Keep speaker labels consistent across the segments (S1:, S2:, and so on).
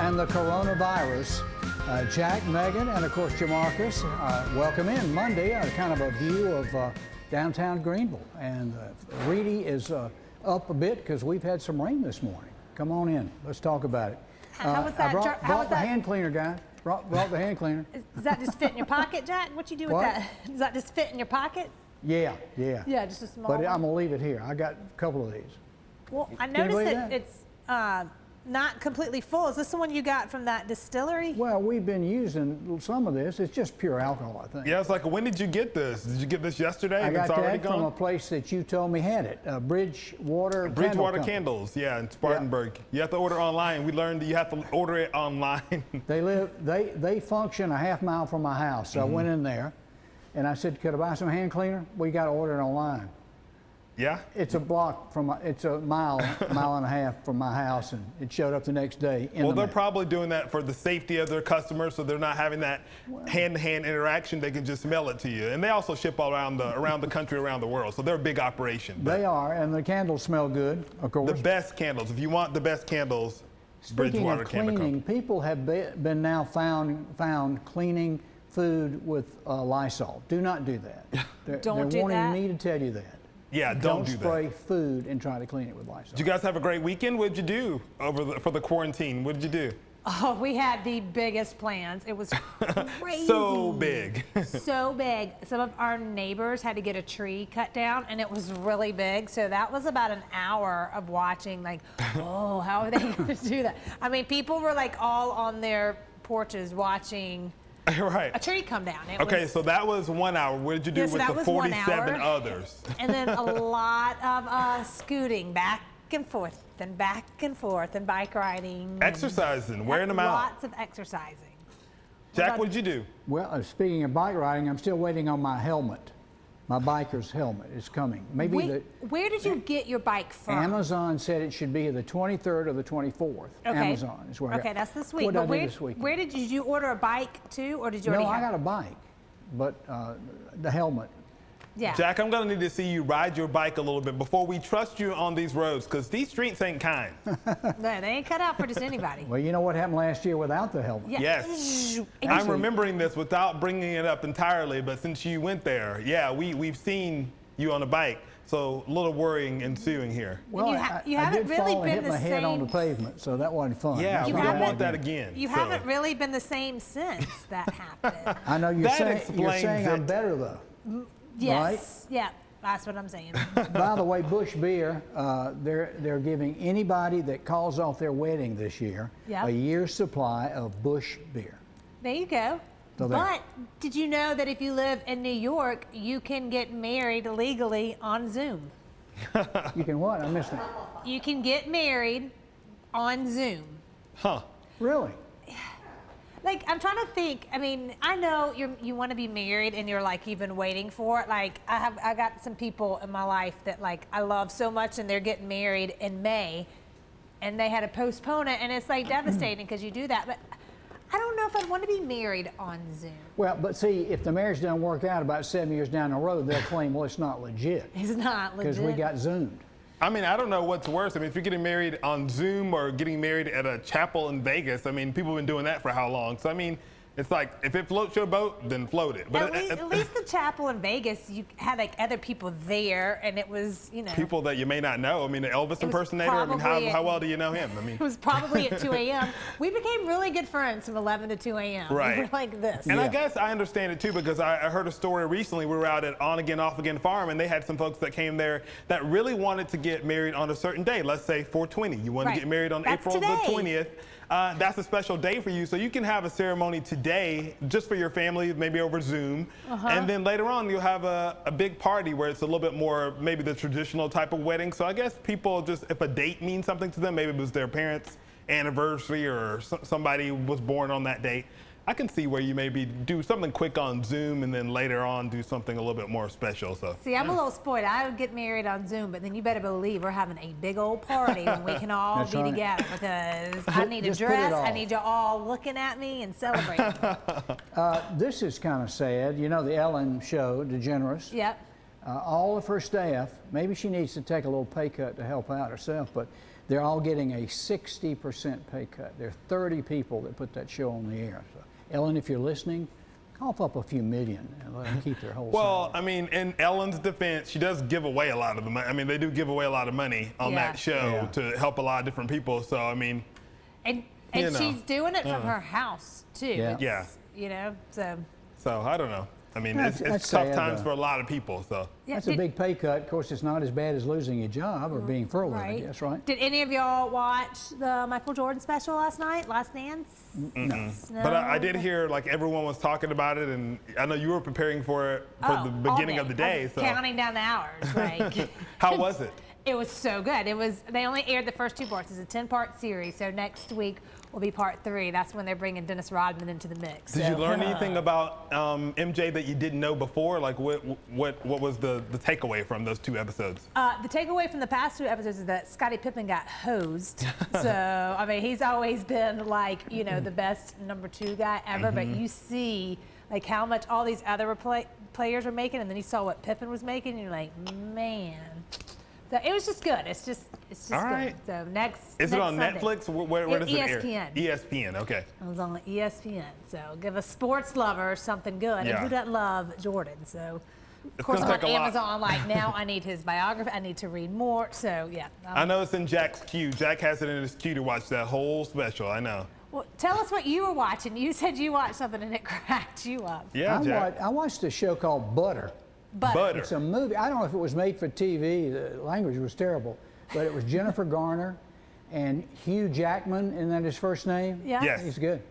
S1: and the coronavirus. Jack, Megan, and of course Jamarcus, welcome in Monday, kind of a view of downtown Greenville. And Reedy is up a bit because we've had some rain this morning. Come on in, let's talk about it.
S2: How was that?
S1: I brought the hand cleaner, guy. Brought the hand cleaner.
S2: Does that just fit in your pocket, Jack? What you do with that? Does that just fit in your pocket?
S1: Yeah.
S2: Yeah, just a small
S1: But
S2: one.
S1: I'm gonna leave it here. I got a couple of these.
S2: Well, I
S1: Can you
S2: noticed
S1: believe
S2: that it's not completely full. Is this the one you got from that distillery?
S1: Well, we've been using some of this. It's just pure alcohol, I think.
S3: Yeah, it's like, when did you get this? Did you get this yesterday?
S1: I got
S3: it's already
S1: that from
S3: gone?
S1: a place that you told me had it, Bridgewater
S3: Candles, yeah, in Spartanburg. You have to order online. We learned that you have to order it online.
S1: They function a half mile from my house. So I went in there and I said, could I buy some hand cleaner? We got to order it online.
S3: Yeah?
S1: It's a block from, it's a mile and a half from my house, and it showed up the next day.
S3: Well, they're probably doing that for the safety of their customers, so they're not having that hand-to-hand interaction. They can just mail it to you. And they also ship all around the country, around the world. So they're a big operation.
S1: They are, and the candles smell good, of course.
S3: The best candles. If you want the best candles,
S1: Speaking of
S3: Bridgewater Candle
S1: cleaning,
S3: Company.
S1: people have been now found cleaning food with Lysol. Do not do that. They're wanting me to tell you that.
S3: Yeah, don't do that.
S1: Don't spray food and try to clean it with Lysol.
S3: Did you guys have a great weekend? What did you do for the quarantine? What did you do?
S2: Oh, we had the biggest plans. It was crazy.
S3: So big.
S2: So big. Some of our neighbors had to get a tree cut down, and it was really big. So that was about an hour of watching, like, oh, how are they going to do that? I mean, people were like all on their porches watching
S3: Right.
S2: a tree come down.
S3: Okay, so that was 1 hour. What did you do with the 47 others?
S2: And then a lot of scooting back and forth and bike riding.
S3: Exercising, wearing them out.
S2: Lots of exercising.
S3: Jack, what did you do?
S1: Well, speaking of bike riding, I'm still waiting on my helmet. My biker's helmet is coming.
S2: Where did you get your bike from?
S1: Amazon said it should be the 23rd or the 24th.
S2: Okay.
S1: Amazon is where I got.
S2: Okay, that's this week.
S1: What did I
S2: But
S1: do this week?
S2: where did you order a bike too, or did you already
S1: No, I
S2: have
S1: got a bike, but the helmet.
S2: Yeah.
S3: Jack, I'm going to need to see you ride your bike a little bit before we trust you on these roads, because these streets ain't kind.
S2: No, they ain't cut out for just anybody.
S1: Well, you know what happened last year without the helmet?
S2: Yeah.
S3: Yes. I'm remembering this without bringing it up entirely, but since you went there, yeah, we've seen you on a bike, so a little worrying ensuing here.
S1: Well,
S2: you
S1: I
S2: haven't
S1: did
S2: really
S1: fall and
S2: been
S1: hit my head on the pavement, so that wasn't fun.
S3: Yeah, we don't want that again.
S2: You haven't really been the same since that happened.
S1: I know you're saying I'm
S3: it.
S1: better though.
S2: Yes. Yeah, that's what I'm saying.
S1: By the way, Bush Beer, they're giving anybody that calls off their wedding this year a year's supply of Bush Beer.
S2: There you go.
S1: So
S2: but did you know that if you live in New York, you can get married legally on Zoom?
S1: You can what? I missed that.
S2: You can get married on Zoom.
S3: Huh.
S1: Really?
S2: Like, I'm trying to think. I mean, I know you want to be married and you're like you've been waiting for it. Like, I got some people in my life that like I love so much, and they're getting married in May, and they had to postpone it, and it's like devastating because you do that. But I don't know if I'd want to be married on Zoom.
S1: Well, but see, if the marriage doesn't work out about 7 years down the road, they'll claim, well, it's not legit.
S2: It's not legit.
S1: Because we got Zoomed.
S3: I mean, I don't know what's worse. I mean, if you're getting married on Zoom or getting married at a chapel in Vegas, I mean, people have been doing that for how long? So, I mean, it's like, if it floats your boat, then float it. But
S2: at least the chapel in Vegas, you had like other people there, and it was, you know.
S3: People that you may not know. I mean, the Elvis impersonator, I mean, how well do you know him? I mean,
S2: it was probably at 2 a.m. We became really good friends from 11 to 2 a.m.
S3: Right.
S2: We were like this.
S3: And I guess I understand it too, because I heard a story recently. We were out at On Again, Off Again Farm, and they had some folks that came there that really wanted to get married on a certain day. Let's say 4/20. You want to get married on April the 20th. That's a special day for you, so you can have a ceremony today just for your family, maybe over Zoom, and then later on you'll have a big party where it's a little bit more maybe the traditional type of wedding. So I guess people just, if a date means something to them, maybe it was their parents' anniversary or somebody was born on that date, I can see where you maybe do something quick on Zoom and then later on do something a little bit more special. So
S2: see, I'm a little spoiled. I would get married on Zoom, but then you better believe we're having a big old party when we can all be together, because I need a dress. I need you all looking at me and celebrating.
S1: This is kind of sad. You know, the Ellen show, DeGeneres.
S2: Yep.
S1: All of her staff, maybe she needs to take a little pay cut to help out herself, but they're all getting a 60% pay cut. There are 30 people that put that show on the air. So, Ellen, if you're listening, cough up a few million and let them keep their whole
S3: Well,
S1: salary.
S3: I mean, in Ellen's defense, she does give away a lot of the money. I mean, they do give away a lot of money on that show to help a lot of different people. So, I mean,
S2: and she's doing it from her house too.
S1: Yeah.
S2: You know, so
S3: I don't know. I mean,
S1: That's
S3: it's tough
S1: sad,
S3: times
S1: though.
S3: for a lot of people. So
S1: That's a big pay cut. Of course, it's not as bad as losing your job or being furloughed, I guess, right?
S2: Did any of y'all watch the Michael Jordan special last night, Last Dance?
S1: No.
S3: But I did hear like everyone was talking about it, and I know you were preparing for it for the beginning of the day.
S2: I was
S3: So
S2: counting down the hours. Like,
S3: how was it?
S2: It was so good. They only aired the first 2 parts. It's a 10-part series. So next week will be part 3. That's when they're bringing Dennis Rodman into the mix.
S3: Did you learn anything about MJ that you didn't know before? Like what was the takeaway from those 2 episodes?
S2: The takeaway from the past 2 episodes is that Scottie Pippen got hosed. So, I mean, he's always been like, you know, the best number 2 guy ever. But you see like how much all these other players were making, and then you saw what Pippen was making, and you're like, man. So it was just good. It's just
S3: All
S2: good.
S3: right.
S2: So next.
S3: Is it on
S2: Sunday.
S3: Netflix? Where does it air?
S2: ESPN.
S3: ESPN. Okay.
S2: It was on ESPN. So give a sports lover something good.
S3: Yeah.
S2: And who doesn't love Jordan? So of
S3: It's
S2: course
S3: gonna
S2: on
S3: take a lot.
S2: Amazon, like now I need his biography. I need to read more. So yeah.
S3: I know it's in Jack's queue. Jack has it in his queue to watch that whole special. I know.
S2: Well, tell us what you were watching. You said you watched something and it cracked you up.
S3: Yeah, Jack.
S1: I watched a show called Butter.
S2: Butter.
S1: It's a movie. I don't know if it was made for TV. The language was terrible. But it was Jennifer Garner and Hugh Jackman. Isn't that his first name?
S2: Yeah.
S3: Yes.
S1: He's good.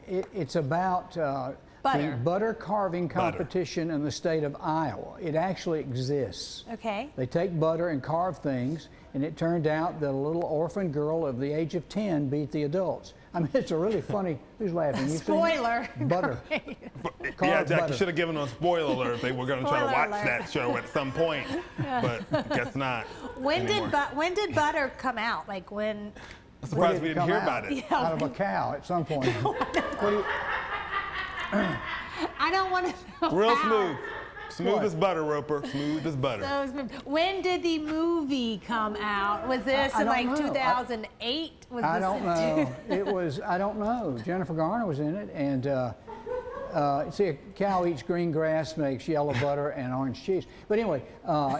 S1: It's about the
S2: Butter.
S1: butter carving competition in the state of Iowa. It actually exists.
S2: Okay.
S1: They take butter and carve things, and it turned out that a little orphan girl of the age of 10 beat the adults. I mean, it's a really funny. Who's laughing? You've seen it?
S2: Spoiler.
S1: Butter.
S3: Yeah,
S1: Carved
S3: Jack,
S1: butter.
S3: you should have given us a spoiler alert if they were going to try to
S2: Spoiler
S3: watch
S2: alert.
S3: that show at some point, but guess not.
S2: When
S3: anymore.
S2: did Butter come out? Like when?
S3: I'm surprised we
S1: When did it
S3: didn't
S1: come
S3: hear
S1: out?
S3: about it.
S2: Yeah.
S1: Out of a cow at some point. What do you,
S2: I don't want to know.
S3: Real
S2: how.
S3: smooth. Smooth
S1: What?
S3: as butter, Roper. Smooth as butter.
S2: So smooth. When did the movie come out? Was this
S1: I
S2: in
S1: don't
S2: like
S1: know.
S2: 2008? Was
S1: I
S2: this
S1: don't
S2: in
S1: know. It was, I don't know. Jennifer Garner was in it, and see, a cow eats green grass, makes yellow butter and orange cheese. But anyway,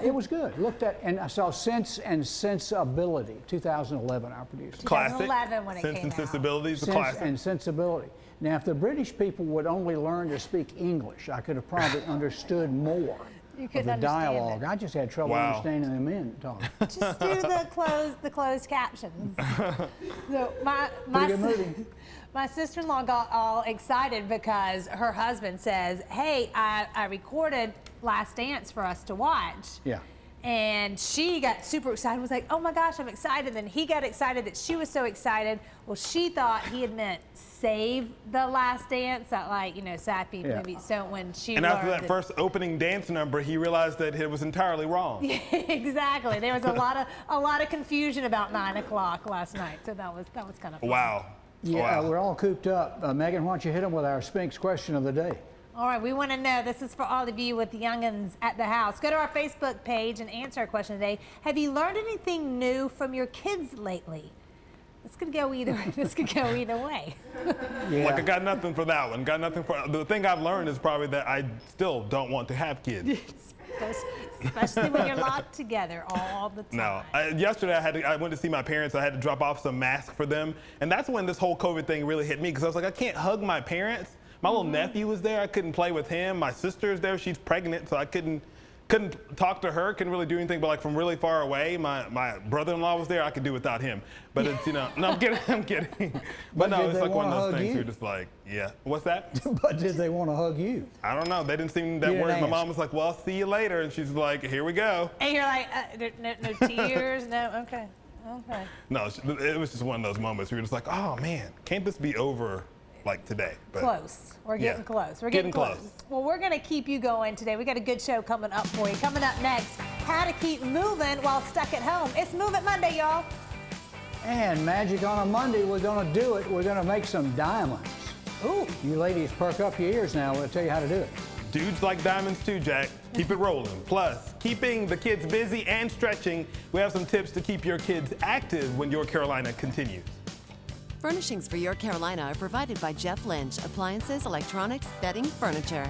S1: it was good. Looked at, and I saw Sense and Sensibility, 2011, I produced.
S3: Classic.
S2: 2011 when it
S3: Sense
S2: came
S3: and
S2: out.
S3: Sensibilities, a
S1: Sense
S3: classic.
S1: and Sensibility. Now, if the British people would only learn to speak English, I could have probably understood more
S2: You
S1: of
S2: couldn't
S1: the
S2: understand
S1: dialogue.
S2: it.
S1: I just had trouble
S3: Wow.
S1: understanding the men talking.
S2: Just do the closed captions. So
S1: Pretty good movie.
S2: my sister-in-law got all excited because her husband says, "Hey, I recorded Last Dance for us to watch."
S1: Yeah.
S2: And she got super excited, was like, "Oh my gosh, I'm excited." Then he got excited that she was so excited. Well, she thought he had meant Save the Last Dance, that like, you know, sappy
S1: Yeah.
S2: movie. So when she
S3: And after
S2: learned
S3: that first opening dance number, he realized that it was entirely wrong.
S2: exactly. There was a lot of confusion about 9 o'clock last night. So that was kind of fun.
S3: Wow.
S1: Yeah,
S3: Wow.
S1: we're all cooped up. Megan, why don't you hit them with our Sphinx question of the day?
S2: All right, we want to know, this is for all of you with the youngins at the house. Go to our Facebook page and answer our question today. Have you learned anything new from your kids lately? This could go either way.
S1: Yeah.
S3: Like I got nothing for that one. Got nothing for the thing I've learned is probably that I still don't want to have kids.
S2: Especially when you're locked together all the time.
S3: No. Yesterday I went to see my parents. I had to drop off some masks for them, and that's when this whole COVID thing really hit me because I was like, I can't hug my parents. My little nephew was there. I couldn't play with him. My sister's there. She's pregnant, so I couldn't talk to her. Couldn't really do anything. But like from really far away, my brother-in-law was there. I could do without him. But it's no, I'm kidding. I'm kidding. But no,
S1: did
S3: it's
S1: they
S3: like one of
S1: wanna
S3: those
S1: hug
S3: things.
S1: you?
S3: You're just like, yeah. What's that?
S1: But did they want to hug you?
S3: I don't know. They didn't seem that
S1: You didn't
S3: worried. My
S1: ask.
S3: mom was like, "Well, see you later," and she's like, "Here we go."
S2: And you're like, no tears, no, okay.
S3: No, it was just one of those moments where you're just like, "Oh man, can't this be over like today?" But
S2: Close. We're getting
S3: Yeah.
S2: close. We're
S3: Getting
S2: getting close.
S3: close.
S2: Well, we're going to keep you going today. We got a good show coming up for you. Coming up next, how to keep moving while stuck at home. It's Move It Monday, y'all.
S1: And magic on a Monday, we're going to do it. We're going to make some diamonds.
S2: Ooh.
S1: You ladies perk up your ears now. We'll tell you how to do it.
S3: Dudes like diamonds too, Jack. Keep it rolling. Plus, keeping the kids busy and stretching, we have some tips to keep your kids active when Your Carolina continues.
S4: Furnishings for Your Carolina are provided by Jeff Lynch, appliances, electronics, bedding, furniture.